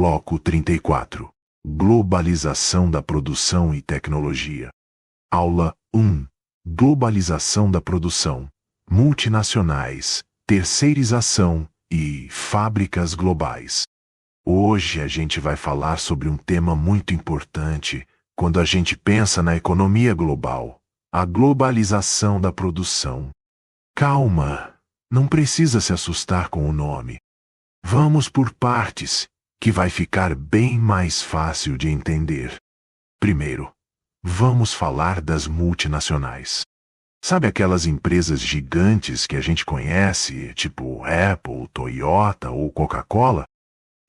Bloco 34. Globalização da produção e tecnologia. Aula 1. Globalização da produção, multinacionais, terceirização e fábricas globais. Hoje a gente vai falar sobre um tema muito importante quando a gente pensa na economia global, a globalização da produção. Calma, não precisa se assustar com o nome. Vamos por partes, que vai ficar bem mais fácil de entender. Primeiro, vamos falar das multinacionais. Sabe aquelas empresas gigantes que a gente conhece, tipo Apple, Toyota ou Coca-Cola?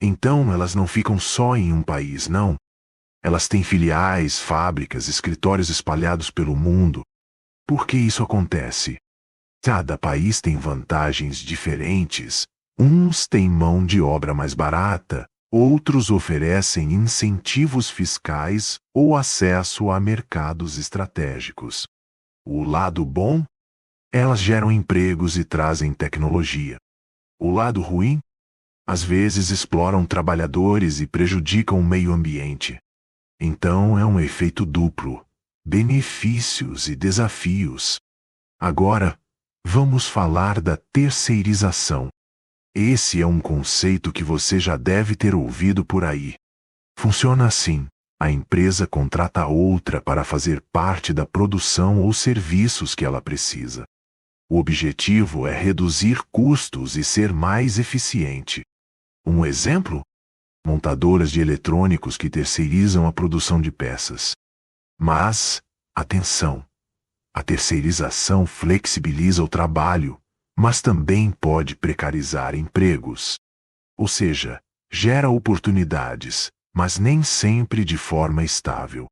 Então, elas não ficam só em um país, não. Elas têm filiais, fábricas, escritórios espalhados pelo mundo. Por que isso acontece? Cada país tem vantagens diferentes. Uns têm mão de obra mais barata, outros oferecem incentivos fiscais ou acesso a mercados estratégicos. O lado bom? Elas geram empregos e trazem tecnologia. O lado ruim? Às vezes exploram trabalhadores e prejudicam o meio ambiente. Então é um efeito duplo: benefícios e desafios. Agora, vamos falar da terceirização. Esse é um conceito que você já deve ter ouvido por aí. Funciona assim: a empresa contrata outra para fazer parte da produção ou serviços que ela precisa. O objetivo é reduzir custos e ser mais eficiente. Um exemplo? Montadoras de eletrônicos que terceirizam a produção de peças. Mas, atenção! A terceirização flexibiliza o trabalho, mas também pode precarizar empregos. Ou seja, gera oportunidades, mas nem sempre de forma estável.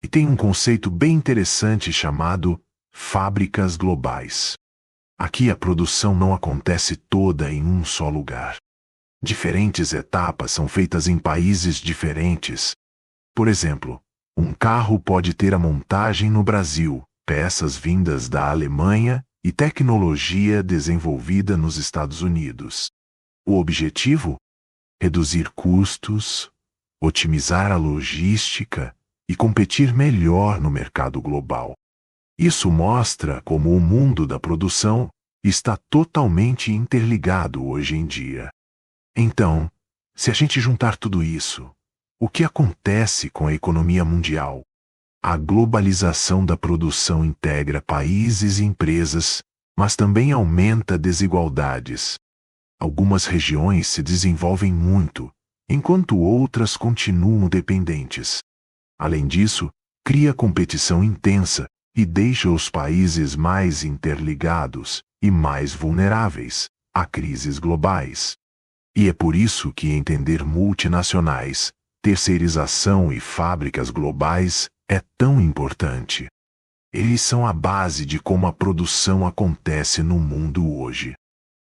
E tem um conceito bem interessante chamado fábricas globais. Aqui a produção não acontece toda em um só lugar. Diferentes etapas são feitas em países diferentes. Por exemplo, um carro pode ter a montagem no Brasil, peças vindas da Alemanha e tecnologia desenvolvida nos Estados Unidos. O objetivo? Reduzir custos, otimizar a logística e competir melhor no mercado global. Isso mostra como o mundo da produção está totalmente interligado hoje em dia. Então, se a gente juntar tudo isso, o que acontece com a economia mundial? A globalização da produção integra países e empresas, mas também aumenta desigualdades. Algumas regiões se desenvolvem muito, enquanto outras continuam dependentes. Além disso, cria competição intensa e deixa os países mais interligados e mais vulneráveis a crises globais. E é por isso que entender multinacionais, terceirização e fábricas globais é tão importante. Eles são a base de como a produção acontece no mundo hoje.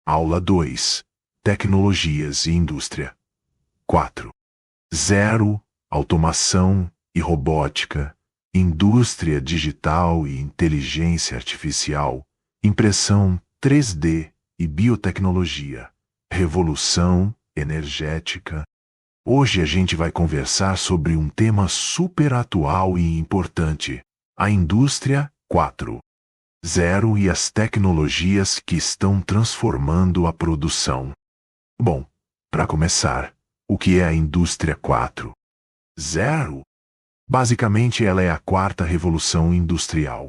Aula 2. Tecnologias e indústria. 4. 0. Automação e robótica, indústria digital e inteligência artificial, impressão 3D e biotecnologia, revolução energética. Hoje a gente vai conversar sobre um tema super atual e importante: a indústria 4.0 e as tecnologias que estão transformando a produção. Bom, para começar, o que é a indústria 4.0? Basicamente, ela é a quarta revolução industrial.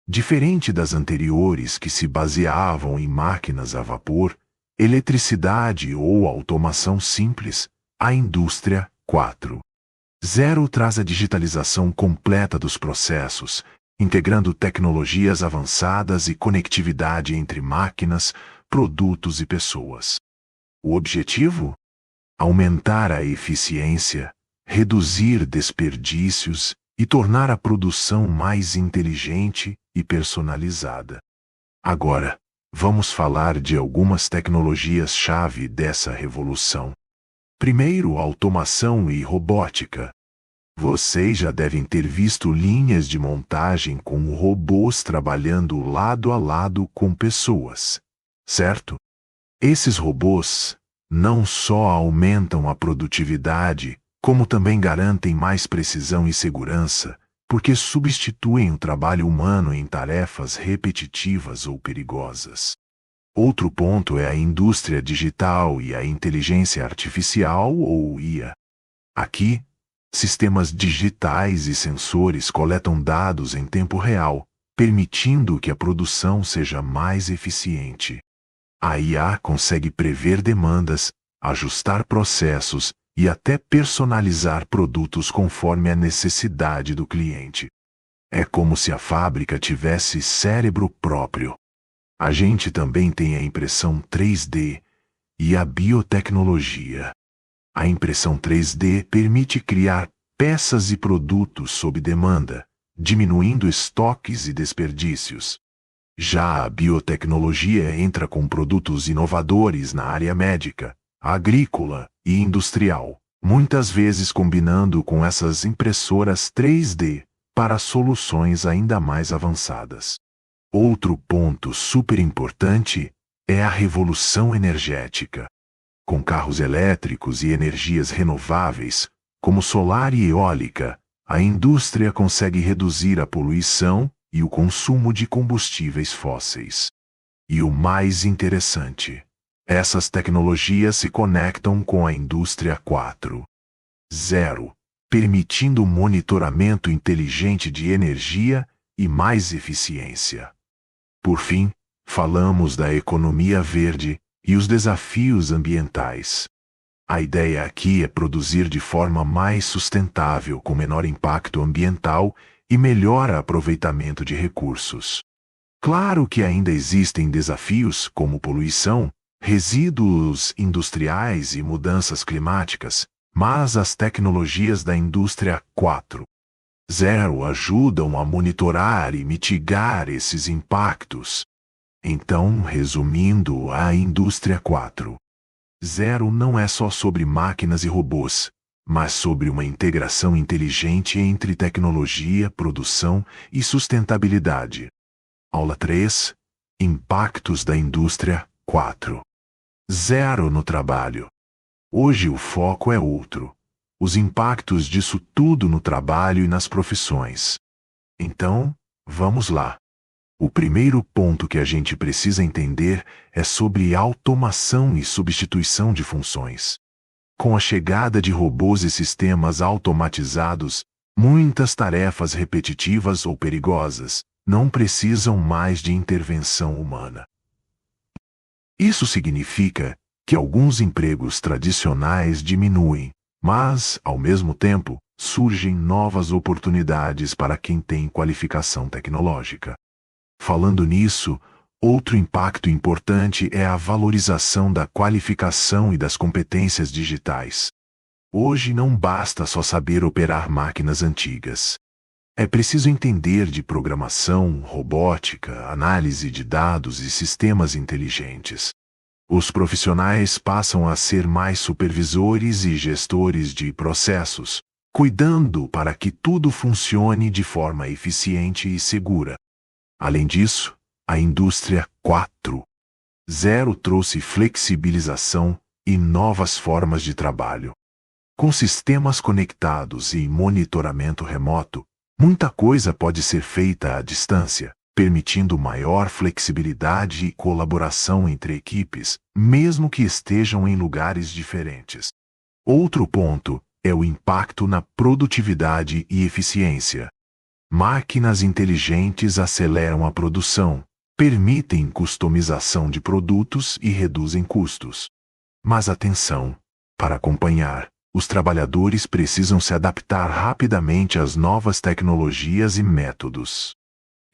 Diferente das anteriores que se baseavam em máquinas a vapor, eletricidade ou automação simples, a indústria 4.0 traz a digitalização completa dos processos, integrando tecnologias avançadas e conectividade entre máquinas, produtos e pessoas. O objetivo? Aumentar a eficiência, reduzir desperdícios e tornar a produção mais inteligente e personalizada. Agora, vamos falar de algumas tecnologias-chave dessa revolução. Primeiro, automação e robótica. Vocês já devem ter visto linhas de montagem com robôs trabalhando lado a lado com pessoas, certo? Esses robôs não só aumentam a produtividade, como também garantem mais precisão e segurança, porque substituem o trabalho humano em tarefas repetitivas ou perigosas. Outro ponto é a indústria digital e a inteligência artificial ou IA. Aqui, sistemas digitais e sensores coletam dados em tempo real, permitindo que a produção seja mais eficiente. A IA consegue prever demandas, ajustar processos e até personalizar produtos conforme a necessidade do cliente. É como se a fábrica tivesse cérebro próprio. A gente também tem a impressão 3D e a biotecnologia. A impressão 3D permite criar peças e produtos sob demanda, diminuindo estoques e desperdícios. Já a biotecnologia entra com produtos inovadores na área médica, agrícola e industrial, muitas vezes combinando com essas impressoras 3D para soluções ainda mais avançadas. Outro ponto super importante é a revolução energética. Com carros elétricos e energias renováveis, como solar e eólica, a indústria consegue reduzir a poluição e o consumo de combustíveis fósseis. E o mais interessante, essas tecnologias se conectam com a indústria 4.0, permitindo monitoramento inteligente de energia e mais eficiência. Por fim, falamos da economia verde e os desafios ambientais. A ideia aqui é produzir de forma mais sustentável, com menor impacto ambiental e melhor aproveitamento de recursos. Claro que ainda existem desafios como poluição, resíduos industriais e mudanças climáticas, mas as tecnologias da indústria 4.0 ajudam a monitorar e mitigar esses impactos. Então, resumindo, a indústria 4.0 não é só sobre máquinas e robôs, mas sobre uma integração inteligente entre tecnologia, produção e sustentabilidade. Aula 3. Impactos da indústria 4.0 no trabalho. Hoje o foco é outro. Os impactos disso tudo no trabalho e nas profissões. Então, vamos lá. O primeiro ponto que a gente precisa entender é sobre automação e substituição de funções. Com a chegada de robôs e sistemas automatizados, muitas tarefas repetitivas ou perigosas não precisam mais de intervenção humana. Isso significa que alguns empregos tradicionais diminuem, mas, ao mesmo tempo, surgem novas oportunidades para quem tem qualificação tecnológica. Falando nisso, outro impacto importante é a valorização da qualificação e das competências digitais. Hoje não basta só saber operar máquinas antigas. É preciso entender de programação, robótica, análise de dados e sistemas inteligentes. Os profissionais passam a ser mais supervisores e gestores de processos, cuidando para que tudo funcione de forma eficiente e segura. Além disso, a indústria 4.0 trouxe flexibilização e novas formas de trabalho. Com sistemas conectados e monitoramento remoto, muita coisa pode ser feita à distância, permitindo maior flexibilidade e colaboração entre equipes, mesmo que estejam em lugares diferentes. Outro ponto é o impacto na produtividade e eficiência. Máquinas inteligentes aceleram a produção, permitem customização de produtos e reduzem custos. Mas atenção! Para acompanhar, os trabalhadores precisam se adaptar rapidamente às novas tecnologias e métodos.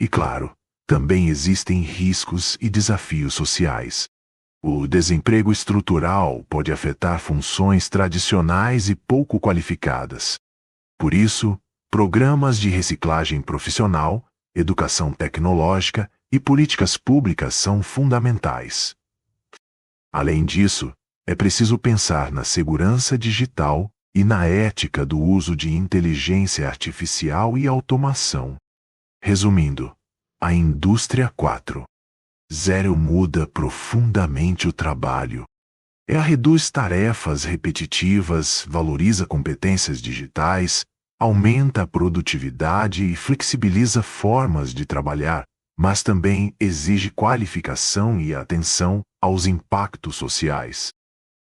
E claro, também existem riscos e desafios sociais. O desemprego estrutural pode afetar funções tradicionais e pouco qualificadas. Por isso, programas de reciclagem profissional, educação tecnológica e políticas públicas são fundamentais. Além disso, é preciso pensar na segurança digital e na ética do uso de inteligência artificial e automação. Resumindo, a indústria 4.0 muda profundamente o trabalho. Ela reduz tarefas repetitivas, valoriza competências digitais, aumenta a produtividade e flexibiliza formas de trabalhar, mas também exige qualificação e atenção aos impactos sociais.